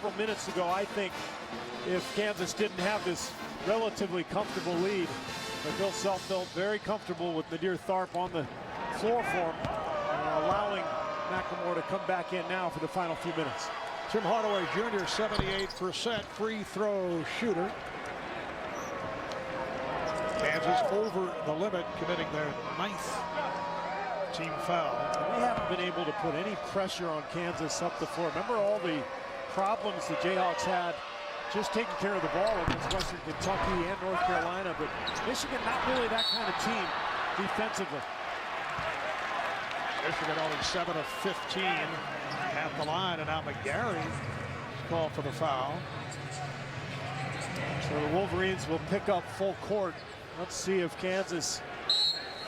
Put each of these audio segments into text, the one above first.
several minutes ago, I think if Kansas didn't have this relatively comfortable lead, but Bill Self felt very comfortable with Nadir Tharp on the floor for him, allowing McLemore to come back in now for the final few minutes. Tim Hardaway Jr., 78% free throw shooter. Kansas over the limit, committing their 9th team foul. They haven't been able to put any pressure on Kansas up the floor. Remember all the problems the Jayhawks had just taking care of the ball against Western Kentucky and North Carolina, but Michigan not really that kind of team defensively. Michigan only 7 of 15 at the line, and now McGarry called for the foul. So the Wolverines will pick up full court. Let's see if Kansas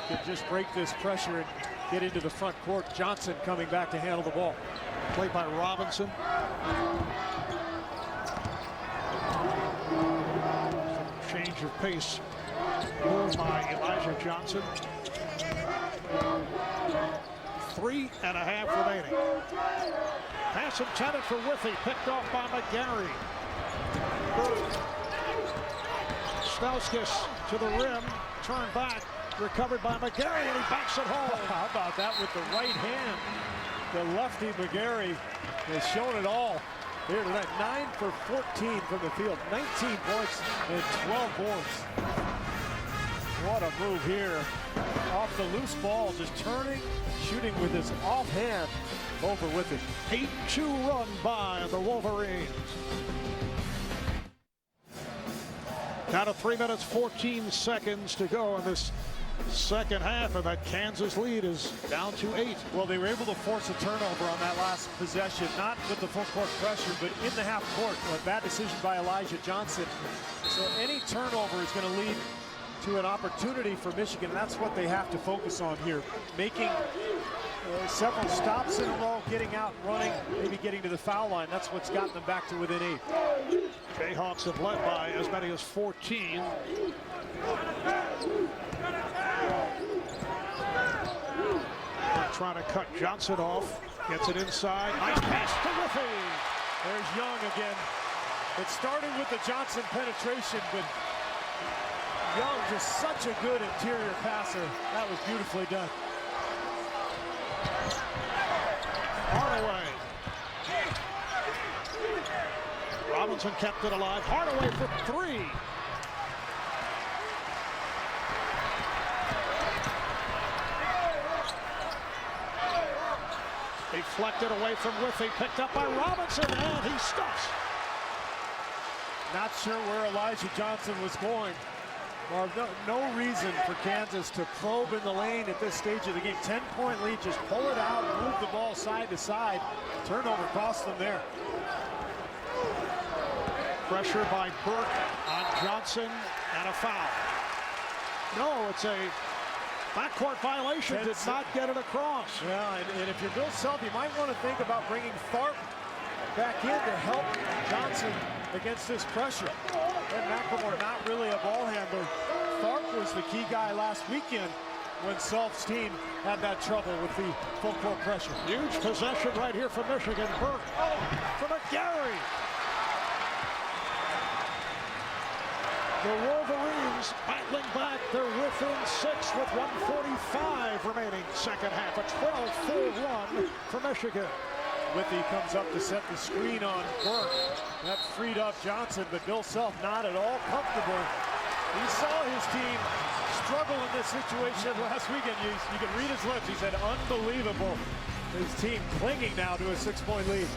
can just break this pressure and get into the front court. Johnson coming back to handle the ball. Played by Robinson. Change of pace moved by Elijah Johnson. 3.5 remaining. Pass intended for Withey, picked off by McGarry. Stauskas to the rim, turned back, recovered by McGarry, and he backs it home. How about that with the right hand? The lefty McGarry has shown it all here tonight. 9 for 14 from the field, 19 points and 12 boards. What a move here. Off the loose ball, just turning, shooting with his offhand over with it. 8-2 run by the Wolverines. Down to 3 minutes, 14 seconds to go in this second half, and that Kansas lead is down to 8. Well, they were able to force a turnover on that last possession, not with the full court pressure, but in the half court. A bad decision by Elijah Johnson. So any turnover is going to lead to an opportunity for Michigan. That's what they have to focus on here. Making several stops in a row, getting out, running, maybe getting to the foul line. That's what's gotten them back to within 8. Jayhawks have led by as many as 14. They're trying to cut Johnson off. Gets it inside. Nice pass to Withey. There's Young again. It started with the Johnson penetration, but Young just such a good interior passer. That was beautifully done. Hardaway. Robinson kept it alive. Hardaway for 3. Deflected away from Withey, picked up by Robinson, and he stuffs. Not sure where Elijah Johnson was going. Well, no reason for Kansas to probe in the lane at this stage of the game. 10-point lead, just pull it out, move the ball side to side. Turnover cost them there. Pressure by Burke on Johnson, and a foul. No, it's a backcourt violation. Did not get it across. Yeah, and if you're Bill Self, you might want to think about bringing Tharp back in to help Johnson against this pressure. And McLemore not really a ball handler. Tharp was the key guy last weekend when Self's team had that trouble with the full court pressure. Huge possession right here for Michigan. Burke for McGarry. The Wolverines battling back. They're within 6 with 1:45 remaining second half. A 12-4 run for Michigan. Withey comes up to set the screen on Burke. That freed up Johnson, but Bill Self not at all comfortable. He saw his team struggle in this situation last weekend. You can read his lips. He said, unbelievable. His team clinging now to a 6-point lead.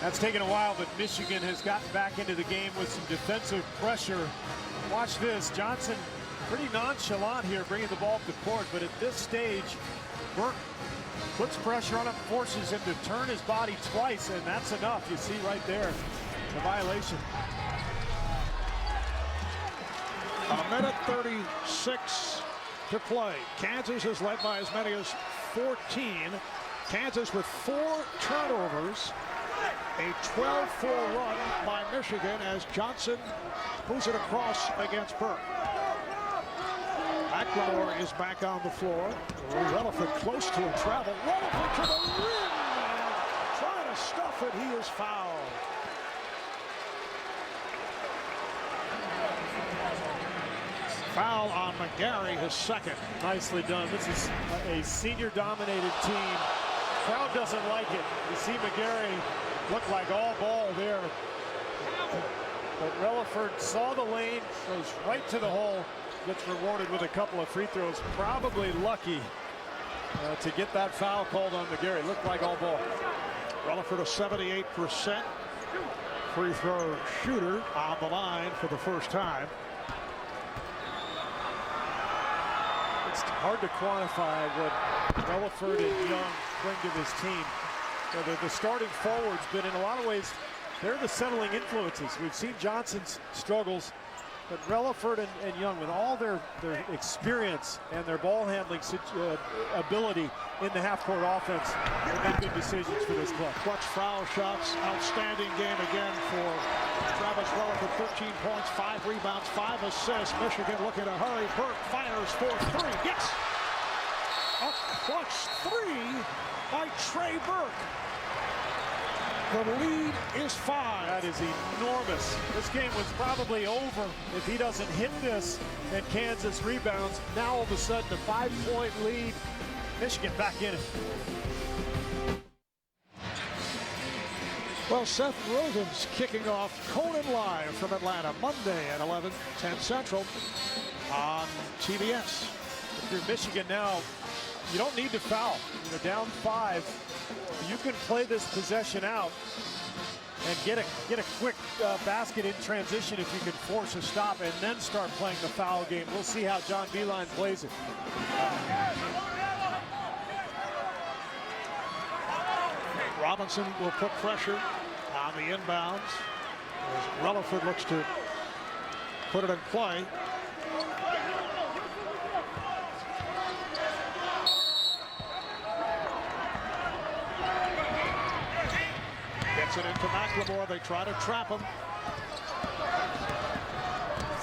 That's taken a while, but Michigan has gotten back into the game with some defensive pressure. Watch this. Johnson pretty nonchalant here, bringing the ball up the court, but at this stage, Burke puts pressure on him, forces him to turn his body twice, and that's enough. You see right there the violation. A minute 36 to play. Kansas is led by as many as 14. Kansas with 4 turnovers. A 12-4 run by Michigan as Johnson moves it across against Burke. McLemore is back on the floor. Rutherford close to a travel. Rutherford to the rim. foul on McGarry, his second. Nicely done. This is a senior-dominated team. Crowd doesn't like it. You see McGarry look like all ball there. But Relaford saw the lane, goes right to the hole, gets rewarded with a couple of free throws. Probably lucky to get that foul called on McGarry. Looked like all ball. Relaford a 78% free throw shooter on the line for the first time. It's hard to quantify what Relaford and Young bring to this team. The starting forwards, but in a lot of ways, they're the settling influences. We've seen Johnson's struggles, but Relaford and Young, with all their experience and their ball handling ability in the half-court offense, they make good decisions for this club. Clutch foul shots, outstanding game again for Travis Relaford. 13 points, 5 rebounds, 5 assists. Michigan looking to hurry. Burke fires for 3. Yes! A clutch 3 by Trey Burke. The lead is 5. That is enormous. This game was probably over if he doesn't hit this and Kansas rebounds. Now all of a sudden a 5-point lead. Michigan back in it. Well, Seth Rogen's kicking off Conan Live from Atlanta Monday at 11:10 Central on TBS. If you're Michigan now, you don't need to foul. You're down 5. You can play this possession out and get a quick basket in transition if you can force a stop and then start playing the foul game. We'll see how John Beilein plays it. Robinson will put pressure on the inbounds as Relaford looks to put it in play. Gets it into McLemore. They try to trap him.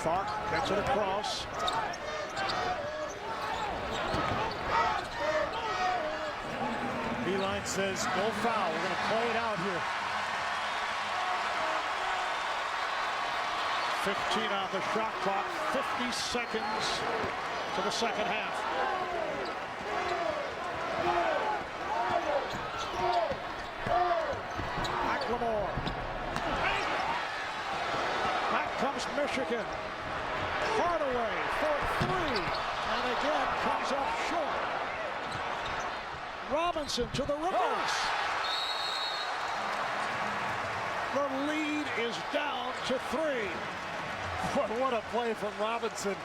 Tharp gets it across. Beilein says no foul. We're going to play it out here. 15 on the shot clock. 50 seconds to the second half. McLemore. Back comes Michigan. Hardaway for 3. And again comes up short. Robinson to the reverse. The lead is down to 3. What a play from Robinson.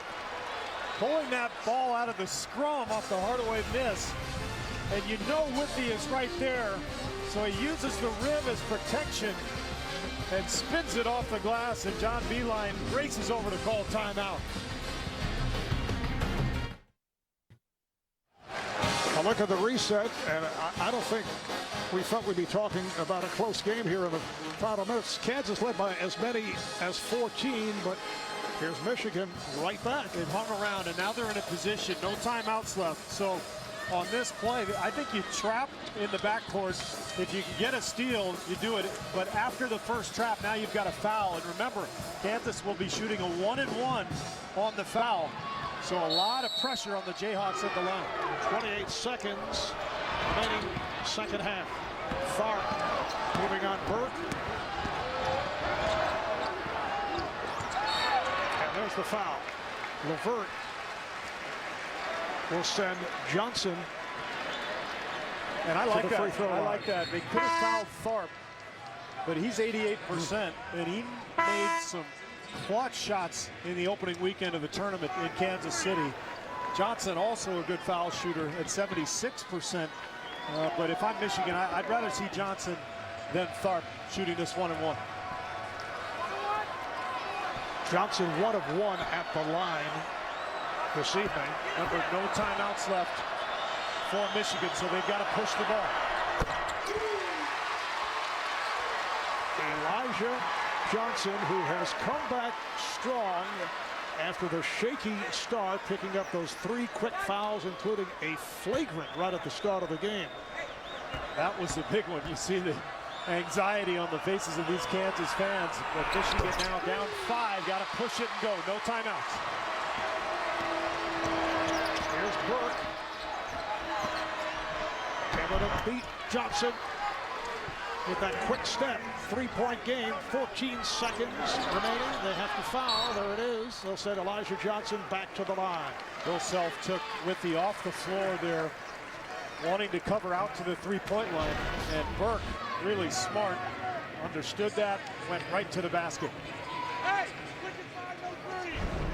Pulling that ball out of the scrum off the Hardaway miss. And you know Whitby is right there. So he uses the rim as protection and spins it off the glass. And John Beilein races over to call timeout. A look at the reset, and I don't think we thought we'd be talking about a close game here in the final minutes. Kansas led by as many as 14, but here's Michigan right back. They've hung around, and now they're in a position, no timeouts left. So on this play, I think you trap in the backcourt. If you can get a steal, you do it. But after the first trap, now you've got a foul. And remember, Kansas will be shooting a 1-and-1 on the foul. So a lot of pressure on the Jayhawks at the line. 28 seconds remaining second half. Tharp moving on Burke. And there's the foul. LeVert will send Johnson. And I like that. I like that. They could have fouled Tharp, but he's 88%, and he made some clutch shots in the opening weekend of the tournament in Kansas City. Johnson also a good foul shooter at 76%. But if I'm Michigan, I'd rather see Johnson than Tharp shooting this 1-and-1. Johnson 1 of 1 at the line this evening. Remember, no timeouts left for Michigan, so they've got to push the ball. Elijah Johnson, who has come back strong after the shaky start, picking up those 3 quick fouls, including a flagrant right at the start of the game. That was the big one. You see the anxiety on the faces of these Kansas fans. But Michigan now down 5, got to push it and go. No timeouts. Burke able to beat Johnson with that quick step. 3-point game, 14 seconds remaining. They have to foul. There it is. They'll send Elijah Johnson back to the line. Bill Self took with the off the floor there, wanting to cover out to the 3-point line. And Burke, really smart, understood that, went right to the basket.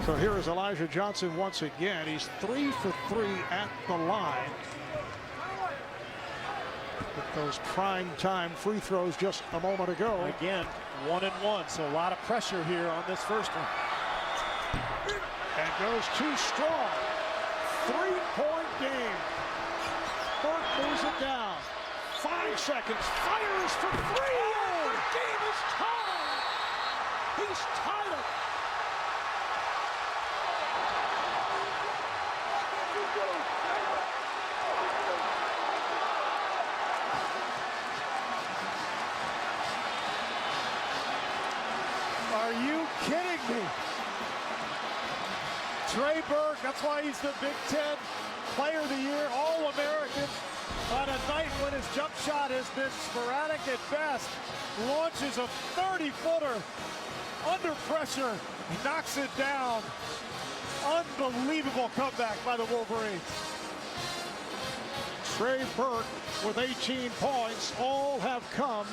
So here is Elijah Johnson once again. He's 3 for 3 at the line. With those prime time free throws just a moment ago. Again, 1-1, so a lot of pressure here on this first one. And goes too strong. 3-point game. Burke moves it down. 5 seconds. Fires for 3. Oh, the game is tied. He's tied it. Are you kidding me? Trey Burke, that's why he's the Big Ten Player of the Year, All-American, on a night when his jump shot has been sporadic at best. Launches a 30-footer under pressure, knocks it down. Unbelievable comeback by the Wolverines. Trey Burke with 18 points. All have come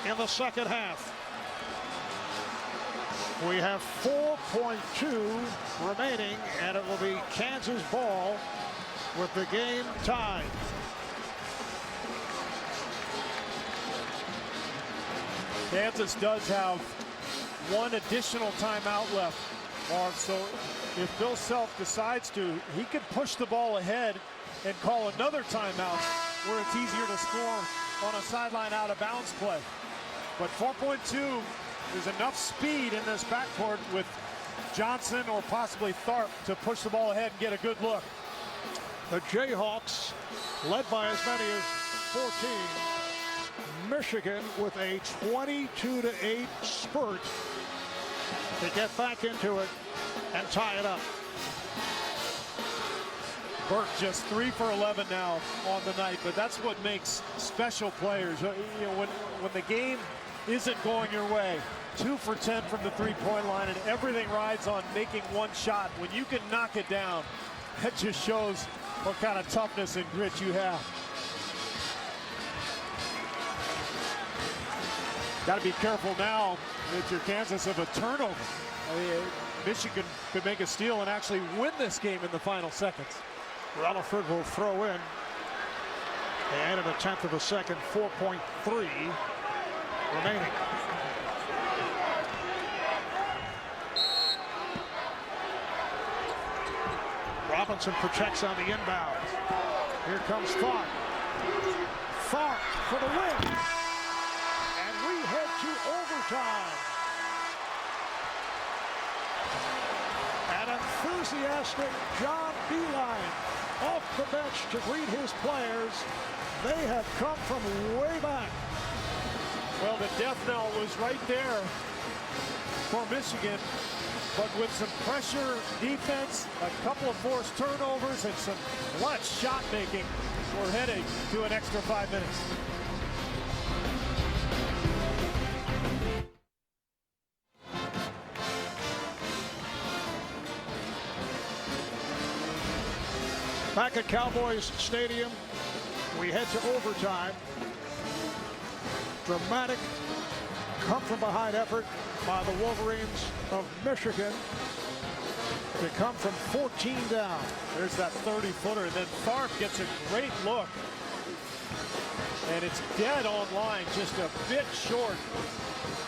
in the second half. We have 4.2 remaining, and it will be Kansas ball with the game tied. Kansas does have one additional timeout left, Marv. So if Bill Self decides to, he could push the ball ahead and call another timeout where it's easier to score on a sideline out of bounds play. But 4.2, there's enough speed in this backcourt with Johnson or possibly Tharp to push the ball ahead and get a good look. The Jayhawks led by as many as 14. Michigan with a 22-8 spurt to get back into it and tie it up. Burke just 3 for 11 now on the night, but that's what makes special players. You know, when the game isn't going your way, 2 for 10 from the 3-point line, and everything rides on making one shot. When you can knock it down, that just shows what kind of toughness and grit you have. Got to be careful now if you're Kansas of a turnover. I mean, Michigan could make a steal and actually win this game in the final seconds. Rutherford will throw in. They added a tenth of a second, 4.3 remaining. Robinson protects on the inbound. Here comes Tharp. Tharp for the win. And we head to overtime. An enthusiastic John Beilein off the bench to greet his players. They have come from way back. Well, the death knell was right there for Michigan, but with some pressure defense, a couple of forced turnovers, and some clutch shot making, we're heading to an extra 5 minutes. Back at Cowboys Stadium, we head to overtime. Dramatic come-from-behind effort by the Wolverines of Michigan to come from 14 down. There's that 30-footer, and then Tharp gets a great look. And it's dead on line, just a bit short.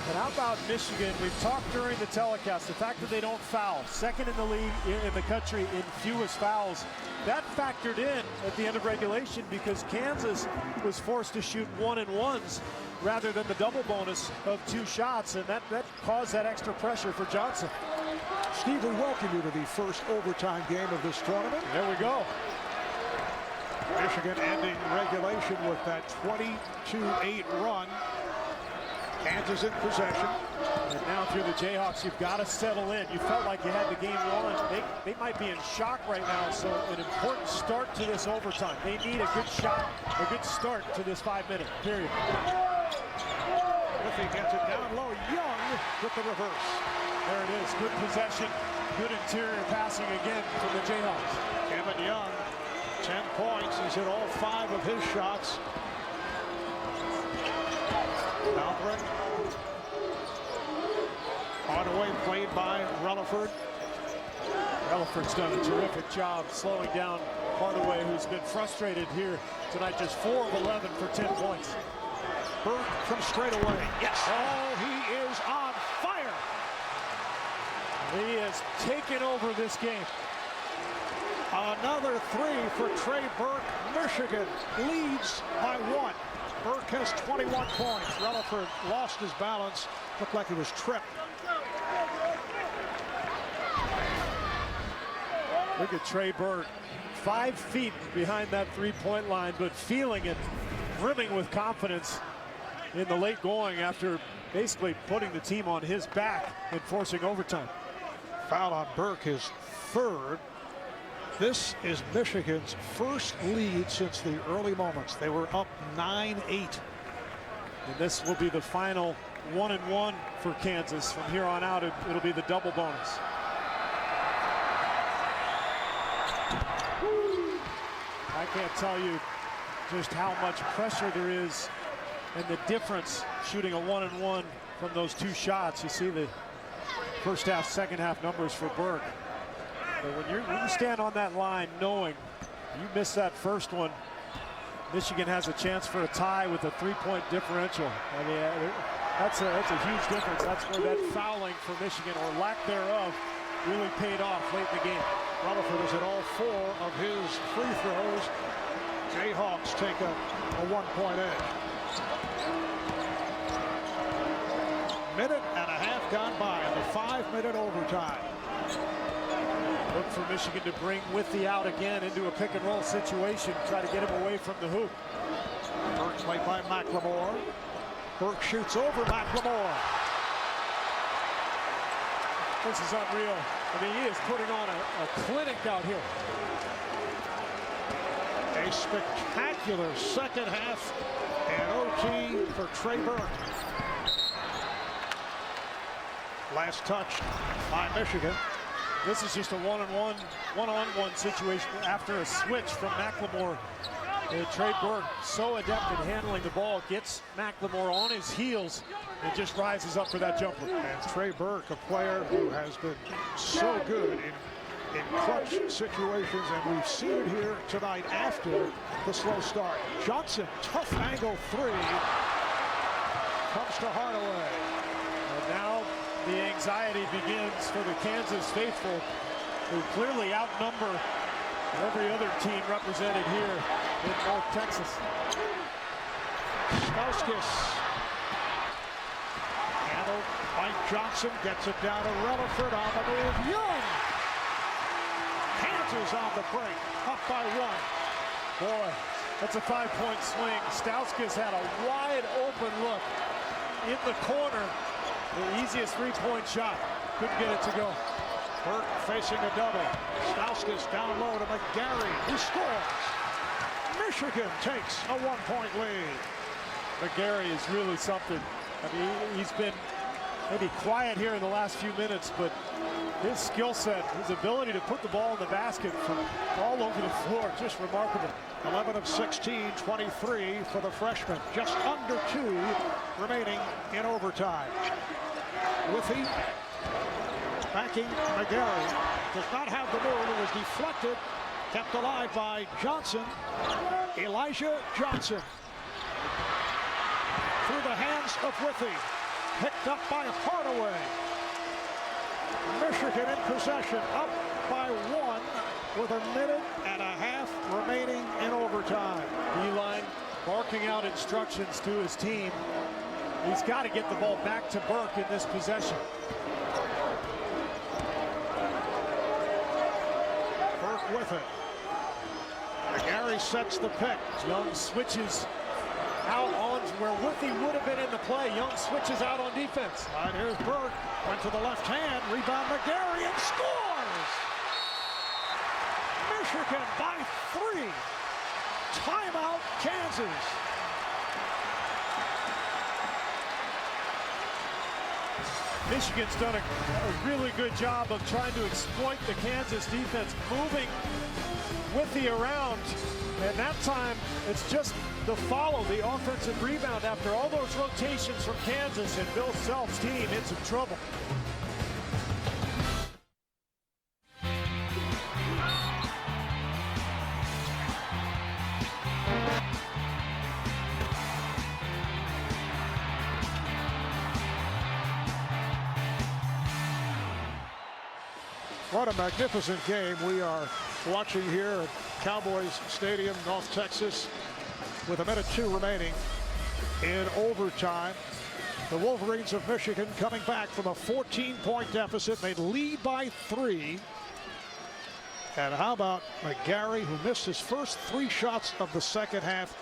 But how about Michigan? We've talked during the telecast, the fact that they don't foul. Second in the league, in the country in fewest fouls. That factored in at the end of regulation because Kansas was forced to shoot 1-and-1s rather than the double bonus of 2 shots, and that caused that extra pressure for Johnson. Steve, we welcome you to the first overtime game of this tournament. There we go. Michigan ending regulation with that 22-8 run Kansas in possession. And now if you're the Jayhawks, you've got to settle in. You felt like you had the game won. They might be in shock right now, so an important start to this overtime. They need a good shot, a good start to this 5-minute period. If he gets it down low, Young with the reverse. There it is, good possession, good interior passing again from the Jayhawks. Kevin Young, 10 points. He's hit all 5 of his shots. Malbrin. Hardaway played by Relaford. Relaford's done a terrific job slowing down Hardaway, who's been frustrated here tonight. Just 4 of 11 for 10 points. Burke from straight away. Yes. Oh, he is on fire. He has taken over this game. Another 3 for Trey Burke. Michigan leads by 1. Burke has 21 points. Relaford lost his balance. Looked like he was tripped. Look at Trey Burke, 5 feet behind that three-point line, but feeling it, brimming with confidence in the late going after basically putting the team on his back and forcing overtime. Foul on Burke, his 3rd. This is Michigan's first lead since the early moments. They were up 9-8. And this will be the final 1-1 for Kansas. From here on out, it'll be the double bonus. I can't tell you just how much pressure there is and the difference shooting a 1-1 from those 2 shots. You see the first half, second half numbers for Burke. But when you stand on that line knowing you miss that first one, Michigan has a chance for a tie with a 3-point differential. I mean, that's a huge difference. That's where that fouling for Michigan, or lack thereof, really paid off late in the game. Rutherford has hit all 4 of his free throws. Jayhawks take a 1-point edge. Minute and a half gone by in the 5-minute overtime. Look for Michigan to bring Withy out again into a pick-and-roll situation, try to get him away from the hoop. Burke played by McLemore. Burke shoots over McLemore. This is unreal. I mean, he is putting on a clinic out here. A spectacular second half and OT for Trey Burke. Last touch by Michigan. This is just a one-on-one situation after a switch from McLemore. And Trey Burke, so adept at handling the ball, gets McLemore on his heels and just rises up for that jumper. And Trey Burke, a player who has been so good in clutch situations, and we've seen it here tonight after the slow start. Johnson, tough angle 3, comes to Hardaway. And now the anxiety begins for the Kansas faithful, who clearly outnumber every other team represented here in North Texas. Stauskas, handled by Johnson, gets it down to Relaford on the move. Young! Kansas on the break, up by 1. Boy, that's a 5-point swing. Stauskas had a wide open look in the corner. The easiest 3-point shot. Couldn't get it to go. Burke facing a double. Stauskas down low to McGarry. He scores. Michigan takes a 1-point lead. McGarry is really something. I mean, he's been maybe quiet here in the last few minutes, but his skill set, his ability to put the ball in the basket from all over the floor, just remarkable. 11 of 16, 23 for the freshman. Just under 2 remaining in overtime. Withy backing McGarry. Does not have the move. It was deflected. Kept alive by Johnson. Elijah Johnson. Through the hands of Withy. Picked up by Hardaway. Michigan in possession, up by 1 with a minute and a half remaining in overtime. Beeline barking out instructions to his team. He's got to get the ball back to Burke in this possession. Burke with it. McGarry sets the pick. Young switches out on where Withey would have been in the play. Young switches out on defense. All right, here's Burke. Went to the left hand. Rebound McGarry and scores! Michigan by 3. Timeout, Kansas. Michigan's done a really good job of trying to exploit the Kansas defense, moving Withey around. And that time, it's just the follow, the offensive rebound after all those rotations from Kansas, and Bill Self's team in some trouble. What a magnificent game we are watching here at Cowboys Stadium, North Texas, with 1:02 remaining in overtime. The Wolverines of Michigan coming back from a 14-point deficit. They lead by 3. And how about McGarry, who missed his first 3 shots of the second half.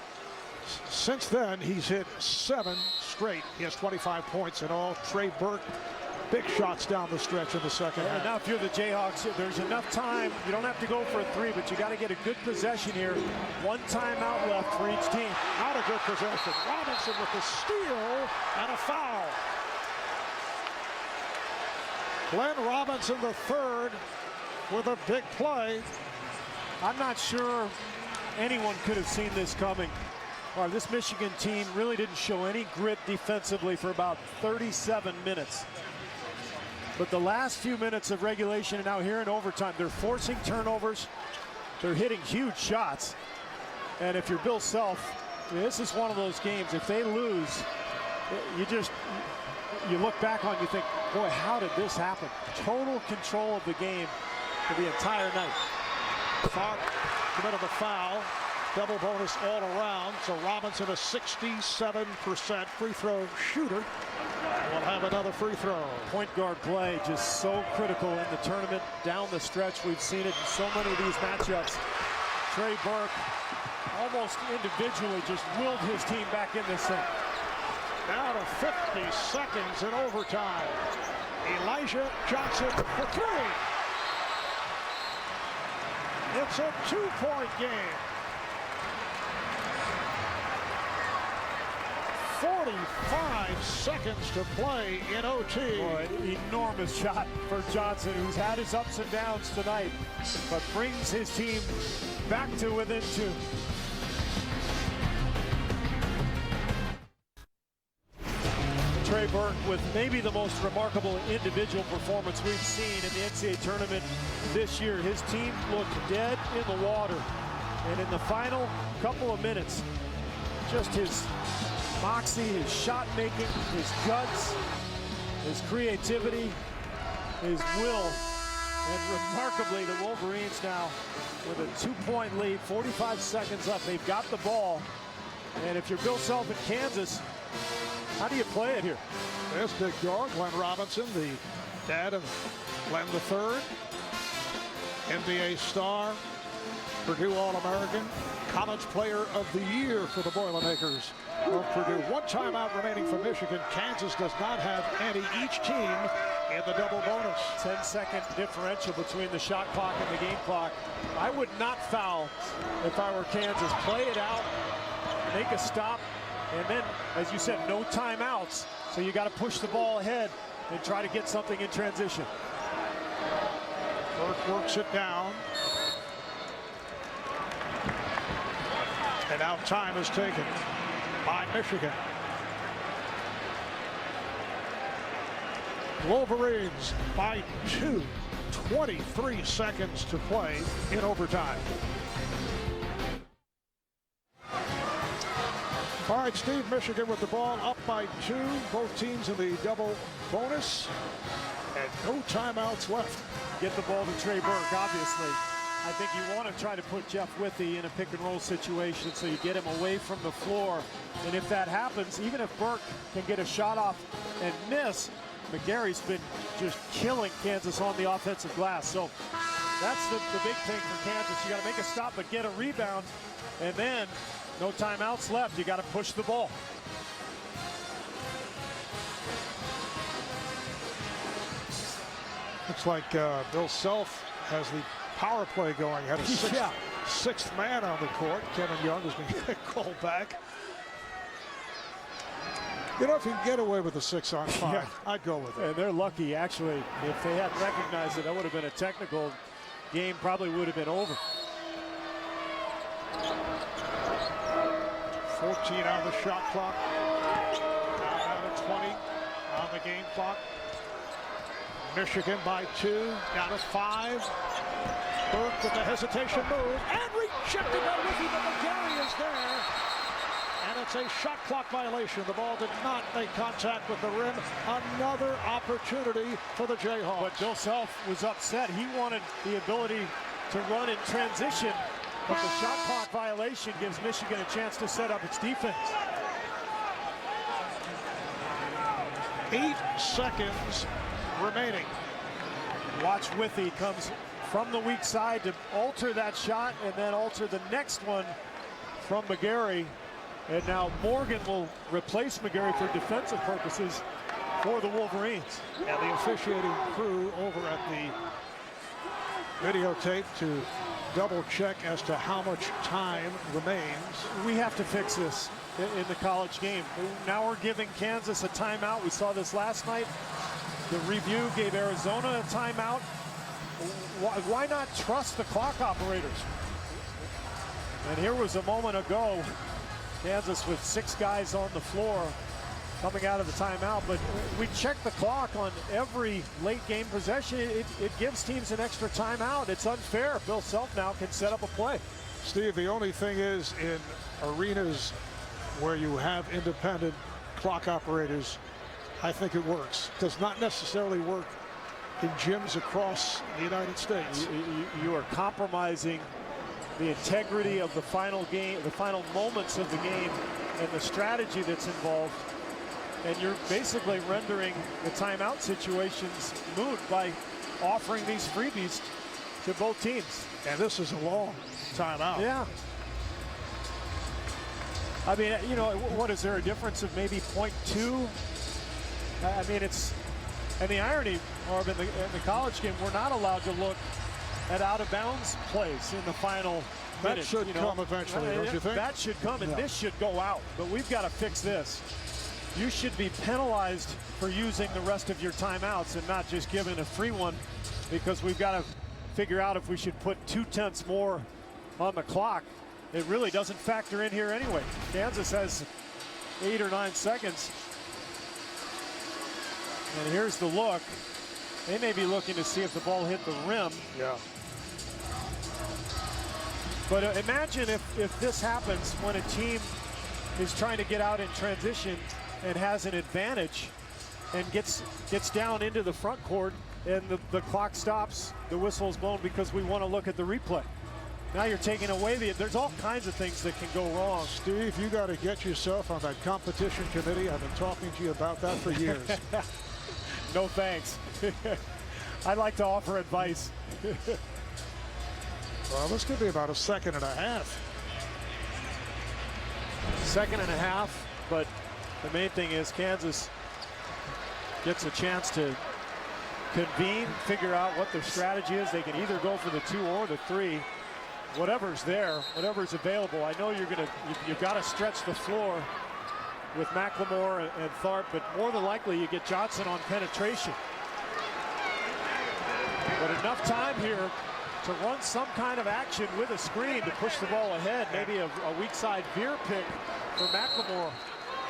Since then, he's hit 7 straight. He has 25 points in all. Trey Burke, big shots down the stretch in the second half. Now if you're the Jayhawks, there's enough time. You don't have to go for a 3, but you got to get a good possession here. 1 timeout left for each team. Not a good possession. Robinson with the steal and a foul. Glenn Robinson III with a big play. I'm not sure anyone could have seen this coming. This Michigan team really didn't show any grit defensively for about 37 minutes. But the last few minutes of regulation and now here in overtime, they're forcing turnovers. They're hitting huge shots. And if you're Bill Self, this is one of those games. If they lose, you look back on, you think, boy, how did this happen? Total control of the game for the entire night. Clark committed the foul. Double bonus all around. So Robinson, a 67% free throw shooter, will have another free throw. Point guard play just so critical in the tournament. Down the stretch, we've seen it in so many of these matchups. Trey Burke almost individually just willed his team back in this thing. Now to 50 seconds in overtime. Elijah Johnson for 3. It's a 2-point game. 45 seconds to play in OT. Boy, enormous shot for Johnson, who's had his ups and downs tonight, but brings his team back to within 2. Trey Burke with maybe the most remarkable individual performance we've seen in the NCAA tournament this year. His team looked dead in the water, and in the final couple of minutes, just his moxie, his shot making, his guts, his creativity, his will, and remarkably the Wolverines now with a 2-point lead, 45 seconds left. They've got the ball, and if you're Bill Self in Kansas, how do you play it here? There's big dog Glenn Robinson, the dad of Glenn III, NBA star, Purdue All-American, College Player of the Year for the Boilermakers of Purdue. 1 timeout remaining for Michigan. Kansas does not have any. Each team in the double bonus. 10-second differential between the shot clock and the game clock. I would not foul if I were Kansas. Play it out, make a stop, and then, as you said, no timeouts. So you got to push the ball ahead and try to get something in transition. Burke works it down. And now time is taken by Michigan. Wolverines by 2. 23 seconds to play in overtime. All right, Steve, Michigan with the ball up by 2. Both teams in the double bonus. And no timeouts left. Get the ball to Trey Burke, obviously. I think you want to try to put Jeff Withey in a pick and roll situation so you get him away from the floor. And if that happens, even if Burke can get a shot off and miss, McGarry's been just killing Kansas on the offensive glass. So that's the big thing for Kansas. You got to make a stop but get a rebound. And then No timeouts left. You got to push the ball. Looks like Bill Self has the power play going. Had a sixth man on the court. Kevin Young has been called back. You know, if you can get away with a 6-on-5, I'd go with it. And they're lucky, actually. If they hadn't recognized it, that would have been a technical. Game probably would have been over. 14 on the shot clock. Down to 20 on the game clock. Michigan by 2, down to 5. Burke with the hesitation move, and rejected by Ricky, but McGarry is there. And it's a shot clock violation. The ball did not make contact with the rim. Another opportunity for the Jayhawks. But Bill Self was upset. He wanted the ability to run in transition, but the shot clock violation gives Michigan a chance to set up its defense. 8 seconds remaining. Watch Withy comes from the weak side to alter that shot and then alter the next one from McGarry. And now Morgan will replace McGarry for defensive purposes for the Wolverines. And the officiating crew over at the videotape to double check as to how much time remains. We have to fix this in the college game. Now we're giving Kansas a timeout. We saw this last night. The review gave Arizona a timeout. Why not trust the clock operators? And here was a moment ago, Kansas with 6 guys on the floor coming out of the timeout, but we check the clock on every late game possession. It gives teams an extra timeout. It's unfair. Bill Self now can set up a play. Steve, the only thing is, in arenas where you have independent clock operators, I think it works. Does not necessarily work in gyms across the United States. You are compromising the integrity of the final game, the final moments of the game, and the strategy that's involved. And you're basically rendering the timeout situations moot by offering these freebies to both teams. And this is a long timeout. Yeah. I mean, you know, what is there a difference of maybe 0.2? I mean, it's, and the irony, Marv, in the college game, we're not allowed to look at out-of-bounds plays in the final that minute. Should come eventually, don't you think? That should come, and this should go out. But we've got to fix this. You should be penalized for using the rest of your timeouts and not just giving a free one, because we've got to figure out if we should put 2/10 more on the clock. It really doesn't factor in here anyway. Kansas has 8 or 9 seconds. And here's the look. They may be looking to see if the ball hit the rim. Yeah. But imagine if this happens when a team is trying to get out in transition and has an advantage and gets down into the front court, and the clock stops, the whistle is blown because we want to look at the replay. Now you're taking away there's all kinds of things that can go wrong. Steve, you got to get yourself on that competition committee. I've been talking to you about that for years. No thanks. I'd like to offer advice. Well, this could be about a second and a half. Second and a half, but the main thing is Kansas gets a chance to convene, figure out what their strategy is. They can either go for the 2 or the 3. Whatever's there, whatever's available. I know you've got to stretch the floor with McLemore and Tharp, but more than likely you get Johnson on penetration. But enough time here to run some kind of action with a screen to push the ball ahead. Maybe a weak side veer pick for McLemore.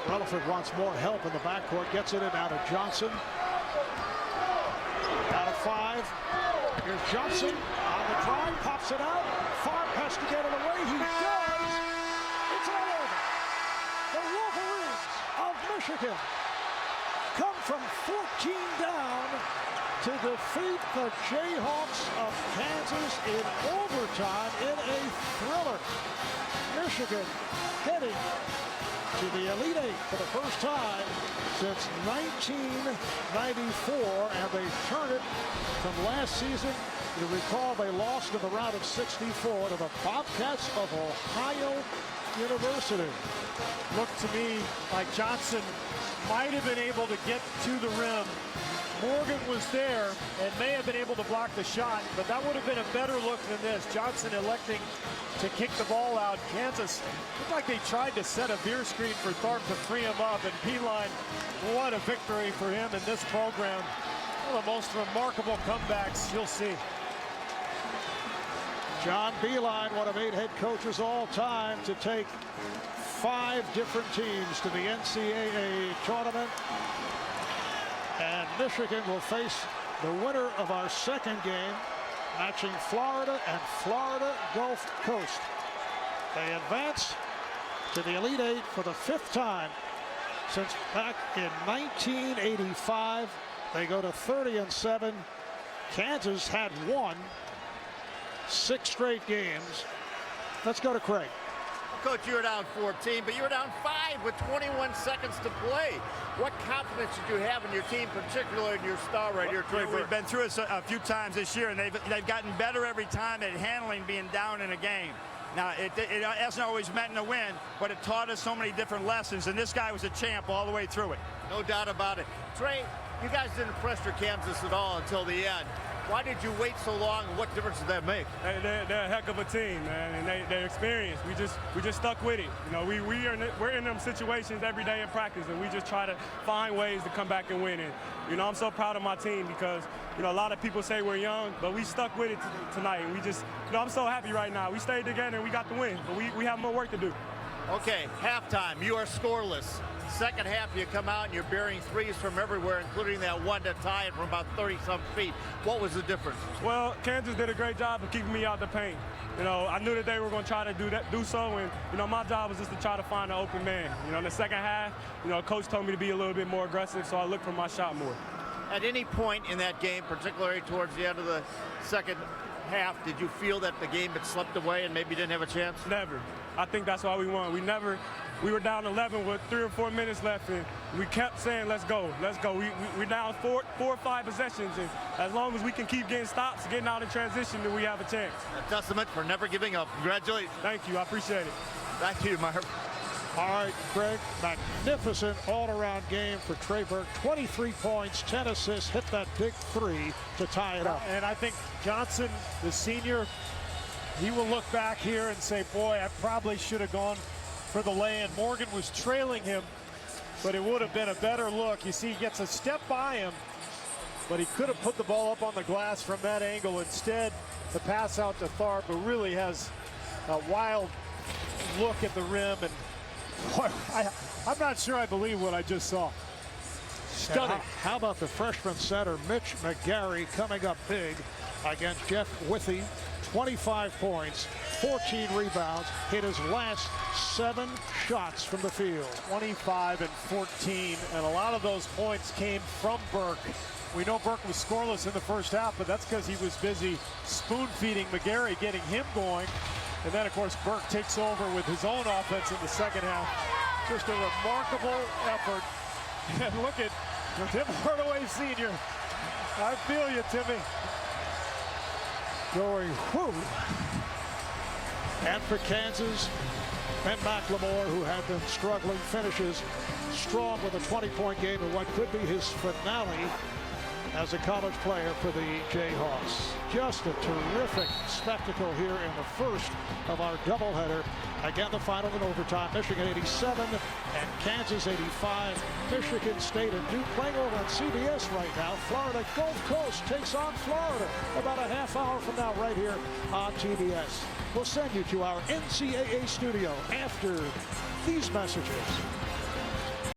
Rutherford wants more help in the backcourt. Gets it in out of Johnson. Out of 5. Here's Johnson on the drive, pops it out. Tharp has to get it away. He does. It's all over. The Wolverines of Michigan come from 14 down to defeat the Jayhawks of Kansas in overtime in a thriller. Michigan heading to the Elite Eight for the first time since 1994, and they turn it from last season. You recall they lost in the round of 64 to the Bobcats of Ohio University. Looked to me like Johnson might have been able to get to the rim. Morgan was there and may have been able to block the shot, but that would have been a better look than this. Johnson electing to kick the ball out. Kansas looked like they tried to set a veer screen for Tharp to free him up, and Beeline, what a victory for him in this program. One of the most remarkable comebacks you'll see. John Beeline, one of 8 head coaches all time to take 5 different teams to the NCAA tournament. And Michigan will face the winner of our second game, matching Florida and Florida Gulf Coast. They advance to the Elite Eight for the 5th time since back in 1985. They go to 30-7. Kansas had won 6 straight games. Let's go to Craig. Coach, you were down 14, but you were down 5 with 21 seconds to play. What confidence did you have in your team, particularly in your star right here, Trey? We've been through it a few times this year, and they've gotten better every time at handling being down in a game. Now, it hasn't always meant a win, but it taught us so many different lessons, and this guy was a champ all the way through it. No doubt about it. Trey, you guys didn't pressure Kansas at all until the end. Why did you wait so long, and what difference did that make? They're a heck of a team, man, and they're experienced. We just stuck with it. You know, we're in them situations every day in practice, and we just try to find ways to come back and win it. You know, I'm so proud of my team because, you know, a lot of people say we're young, but we stuck with it tonight, and we just, you know, I'm so happy right now. We stayed together and we got the win, but we have more work to do. Okay, halftime, you are scoreless. Second half, you come out and you're burying threes from everywhere, including that one to tie it from about 30-some feet. What was the difference? Well, Kansas did a great job of keeping me out the paint. You know, I knew that they were going to try to do so, and, you know, my job was just to try to find an open man. You know, in the second half, you know, coach told me to be a little bit more aggressive, so I looked for my shot more. At any point in that game, particularly towards the end of the second half, did you feel that the game had slipped away and maybe didn't have a chance? Never. I think that's why we won. We were down 11 with 3 or 4 minutes left, and we kept saying, let's go, let's go. We're down 4 or 5 possessions, and as long as we can keep getting stops, getting out in transition, then we have a chance. A testament for never giving up. Congratulations. Thank you. I appreciate it. Back to you, Marv. All right, Craig, magnificent all-around game for Trey Burke. 23 points, 10 assists, hit that big 3 to tie it up. And I think Johnson, the senior, he will look back here and say, boy, I probably should have gone for the lay-in. Morgan was trailing him, but it would have been a better look. You see, he gets a step by him, but he could have put the ball up on the glass from that angle. Instead, the pass out to Tharp, who really has a wild look at the rim. And boy, I'm not sure I believe what I just saw. Stunning. How about the freshman center, Mitch McGarry, coming up big against Jeff Withey. 25 points, 14 rebounds, hit his last 7 shots from the field. 25 and 14, and a lot of those points came from Burke. We know Burke was scoreless in the first half, but that's because he was busy spoon-feeding McGarry, getting him going. And then, of course, Burke takes over with his own offense in the second half. Just a remarkable effort. And look at Tim Hardaway Sr. I feel you, Timmy. Going whoo. And for Kansas, Ben McLemore, who had been struggling, finishes strong with a 20-point game in what could be his finale as a college player for the Jayhawks. Just a terrific spectacle here in the first of our doubleheader. Again, the final in overtime. Michigan 87 and Kansas 85. Michigan State and Duke playing over on CBS right now. Florida Gulf Coast takes on Florida about a half hour from now right here on TBS. We'll send you to our NCAA studio after these messages.